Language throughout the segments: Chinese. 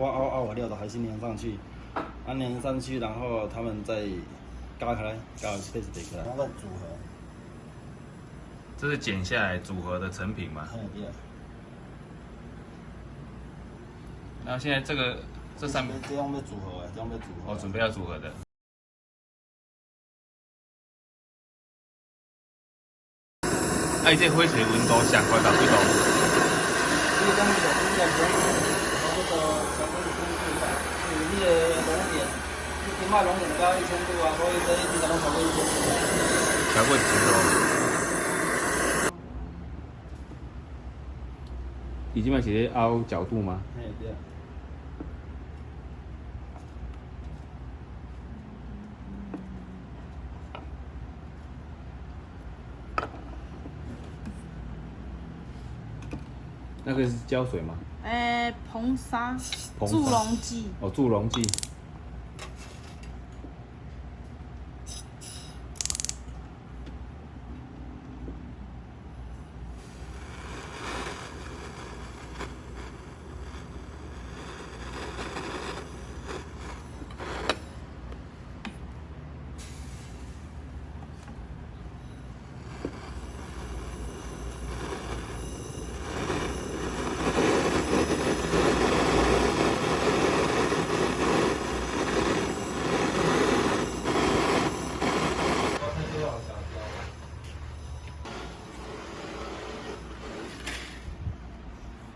我熬好料的还是粘上去，粘上去，然后他们再加开来，加一辈子得开来，那个组合。这是剪下来组合的成品嘛？对。然后现在这上面这样要组合这样要组合。哦，准备要组合的。哎，这火水温度上高到几度？你讲你差不多1500吧。你的熔点，你今麦熔点到1000度啊，所以这一直拢超过1000度。超过1000度。你今麦是在凹角度吗？嘿，对。那个是胶水吗？硼砂，助溶剂。哦，助溶剂。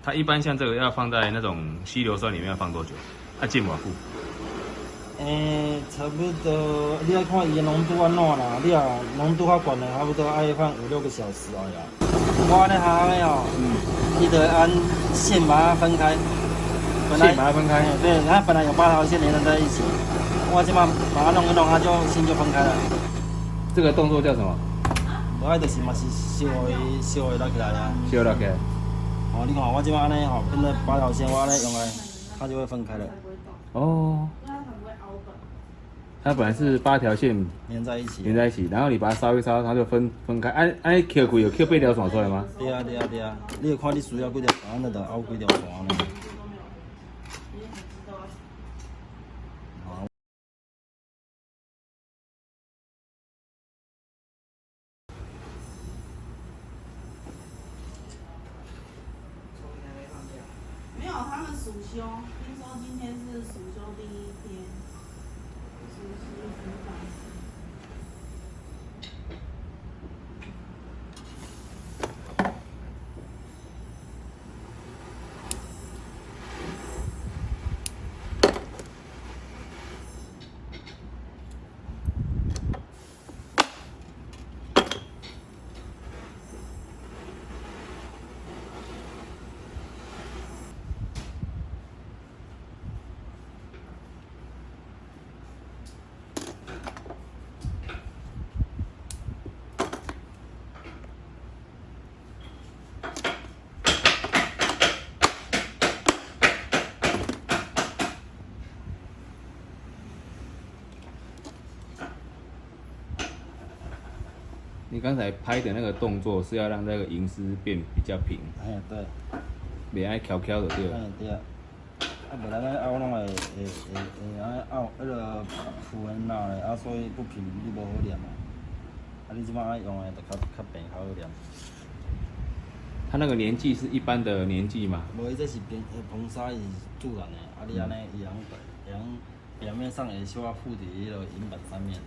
它一般像这个要放在那种稀硫酸里面要放多久？浸偌久？差不多，你要看伊的浓度安怎啦。你若浓度较悬的，差不多爱放5-6个小时而已啦。我安尼下的哦，你得按线把它分开。线把它分开。对，它本来有8条线连在一起，我即马把它弄一弄，它就线就分开了。这个动作叫什么？我爱就是嘛是烧的拉起来啊。烧拉起来。哦，你看我即马安尼吼，跟着8条线，我安尼用来，它就会分开了。哦。它本来是8条线连在一起，然后你把它烧一烧，它就分开。按扣开有扣8条线出来吗？对啊。你要看你需要几条线，那就凹几条线呢。没有，他们暑休，听说今天是暑休第1天，暑期辅导。你刚才拍的那个动作是要让那个银丝变比较平。对。袂爱翘翘就对了。对。不然咱凹拢会凹迄个浮很大嘞，所以不平你无好念嘛。你即摆用的就较平较好念。它那个年纪是一般的年纪嘛？无，伊这是硼砂是自然的，你安尼伊通表面上会小附伫迄个银板上面，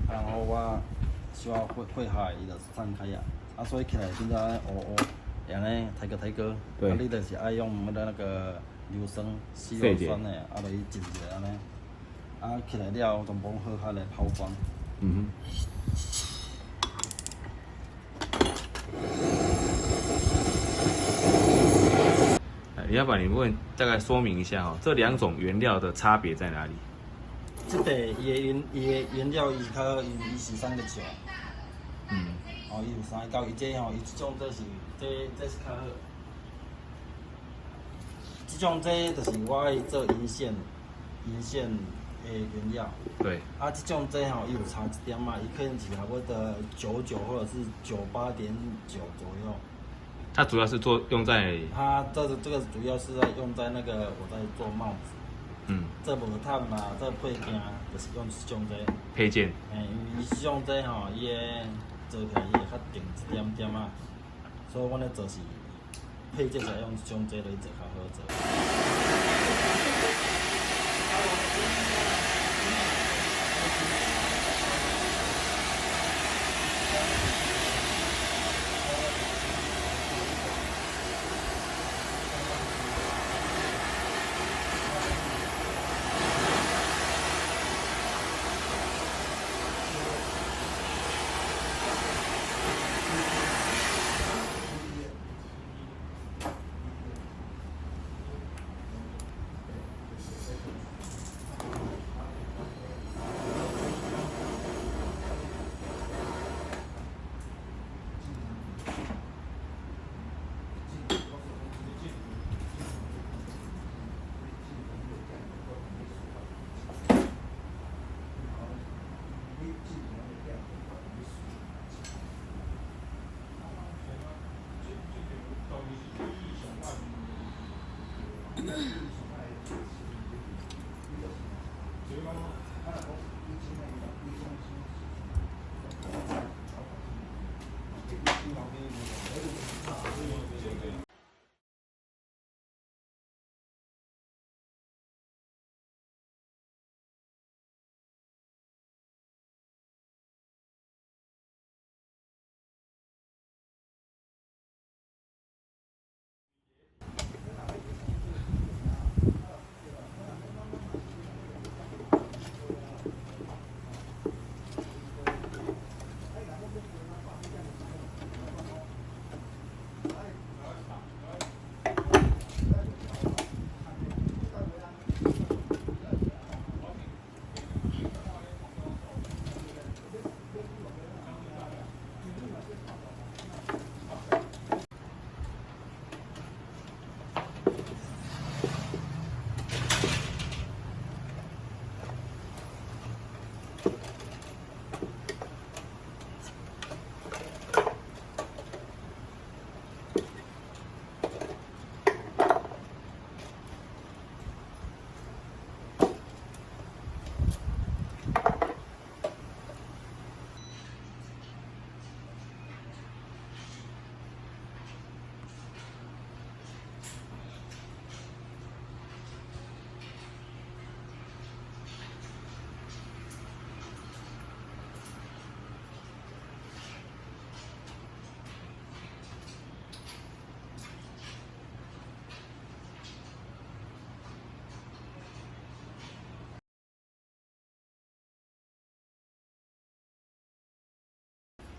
然后我小会下伊就散开啊，所以起来变做安尼抬高，对。你就是爱用那个硫酸、稀硫酸的，就伊浸一下安尼，起来了全部好好来抛光。要不然你问大概说明一下哦，这2种原料的差别在哪里？这个伊的原料伊是3个酒。伊有3个，伊这伊这种这是较好。这种就是我爱做银线的原料。对。这种伊有差1点嘛，伊可能是差不多99或者是98.9左右。它主要是用在它这个主要是在用在那个我在做帽子。这无碳嘛，这配件就是用像这配件。因为像这吼，伊个做起来伊会较定一点点啊，所以阮咧做是配件才用像这来做较好做。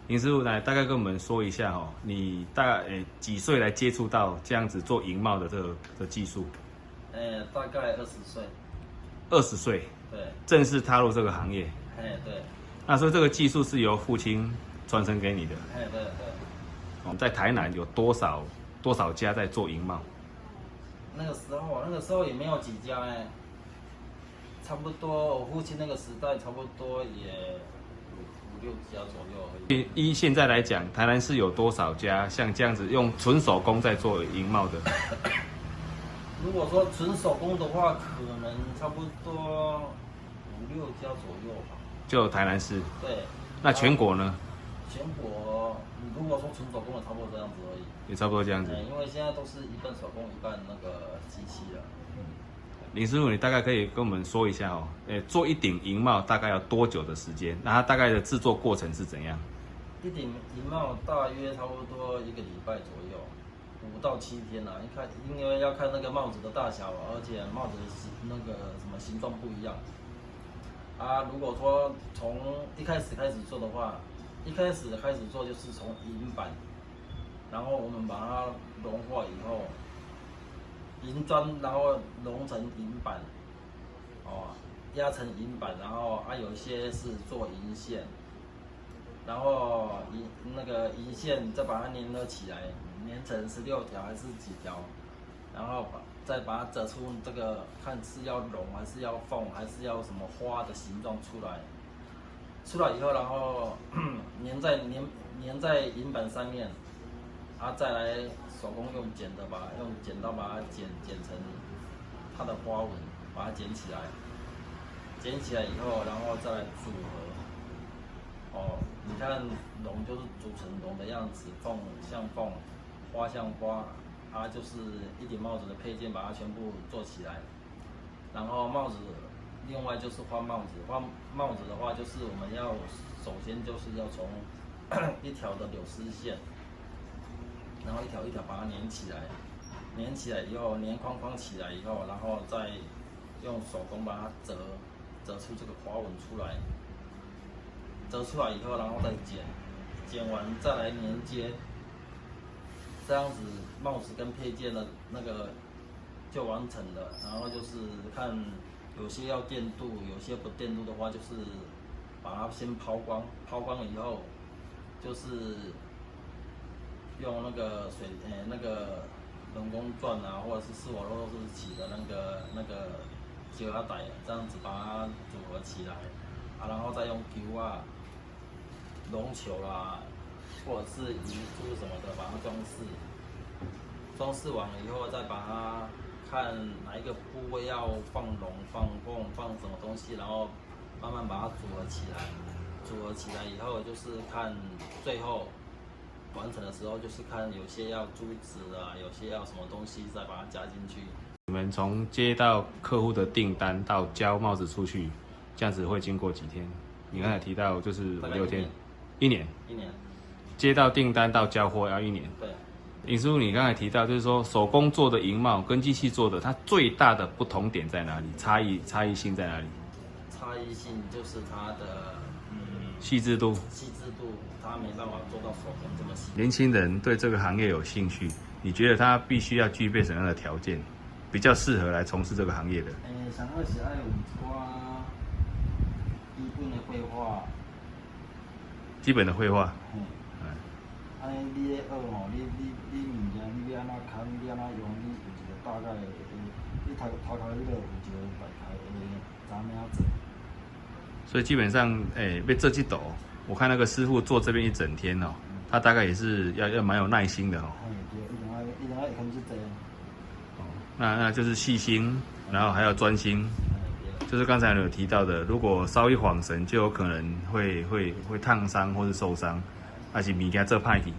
林师傅来大概跟我们说一下哦，你大概几岁来接触到这样子做银帽的这个技术？大概20岁。20岁。对。正式踏入这个行业。对。那所以这个技术是由父亲传承给你的。对。我们在台南有多少家在做银帽？那个时候也没有几家差不多我父亲那个时代差不多也5、6家左右而已。依现在来讲，台南市有多少家像这样子用纯手工在做银帽的？如果说纯手工的话，可能差不多5、6家左右吧。就台南市。对。那全国呢？全国，如果说纯手工的，差不多这样子而已。也差不多这样子。因为现在都是一半手工，一半那个机器了。林师傅，你大概可以跟我们说一下哦，做一顶银帽大概要多久的时间？那它大概的制作过程是怎样？一顶银帽大约差不多1个礼拜左右，5到7天啦。因为要看那个帽子的大小，而且帽子的那个什么形状不一样。如果说从一开始做的话，一开始做就是从银板，然后我们把它融化以后。银砖，然后融成银板，压成银板，然后有一些是做银线，然后那个银线再把它粘了起来，粘成16条还是几条，然后再把它折出这个，看是要龙还是要凤还是要什么花的形状出来。出来以后，然后粘在银板上面，再来手工用剪的用剪刀把它剪成它的花纹，把它剪起来。剪起来以后，然后再来组合。你看龙就是组成龙的样子，凤像凤，花像花，就是一顶帽子的配件，把它全部做起来。然后帽子，另外就是换帽子。换帽子的话，就是我们要首先就是要从一条的柳丝线，然后一条一条把它粘起来。粘起来以后，粘框起来以后，然后再用手工把它折出这个花纹出来。折出来以后，然后再剪完再来连接，这样子帽子跟配件的那个就完成了。然后就是看有些要电镀，有些不电镀的话，就是把它先抛光，抛光了以后，就是用那个那个人工钻或者是丝网肉丝起的那个胶带，这样子把它组合起来，然后再用球龙球啦，或者是遗珠什么的，把它装饰。装饰完了以后，再把它看哪一个部位要放龙、放凤、放什么东西，然后慢慢把它组合起来。组合起来以后，就是看最后完成的时候，就是看有些要珠子有些要什么东西，再把它加进去。你们从接到客户的订单到交帽子出去，这样子会经过几天？你刚才提到就是5、6天。1年，接到订单到交货要1年。对，林师傅，你刚才提到就是说手工做的银帽跟机器做的，它最大的不同点在哪里？差异性在哪里？差异性就是它的细致度，它没办法做到手工这么细。年轻人对这个行业有兴趣，你觉得他必须要具备什么样的条件，比较适合来从事这个行业的？上好是爱有一寡基本的绘画。基本的绘画。安尼你咧学你物件你要安怎砍，你安怎用，你有一个大概你头壳你就有一个大概知影做。所以基本上，要做这道，我看那个师傅做这边一整天哦，他大概也是要蛮有耐心的哦。对，一定要看这济。那就是细心，然后还要专心。就是刚才有提到的，如果稍一晃神，就有可能会烫伤或是受伤，还是物件做歹去。